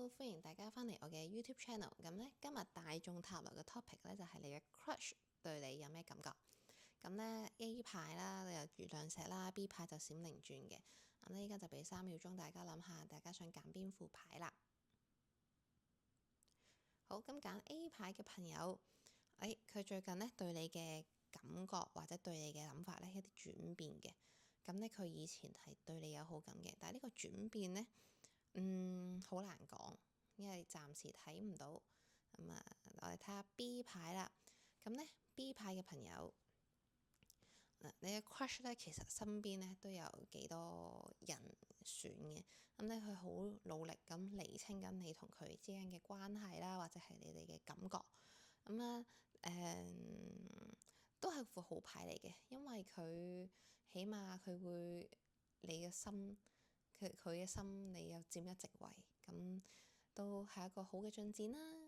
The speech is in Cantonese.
Hello，歡迎大家返嚟我嘅 YouTube channel。咁咧，今日大眾塔羅嘅 topic 咧就係你嘅 crush 對你有咩感覺？咁咧 A 牌啦，你有月亮石啦；B 牌就閃靈鑽嘅。咁咧，依家就俾3秒鐘大家諗下，大家想揀邊副牌啦。好，咁揀 A 牌嘅朋友，佢最近咧對你嘅感覺或者對你嘅諗法咧一啲轉變嘅。咁咧，佢以前係對你有好感嘅，但係呢個轉變咧，好難講，因為暫時睇唔到。咁啊，我哋睇下 B 牌啦。咁咧 B 牌嘅朋友，你嘅 crush 咧，其實身邊咧都有幾多人選嘅。咁咧，佢好努力咁釐清緊你同佢之間嘅關係啦，或者係你哋嘅感覺。咁啊，都係副好牌嚟嘅，因為佢起碼佢會你嘅心，佢嘅心你有佔一席位，咁都係一個好嘅進展啦。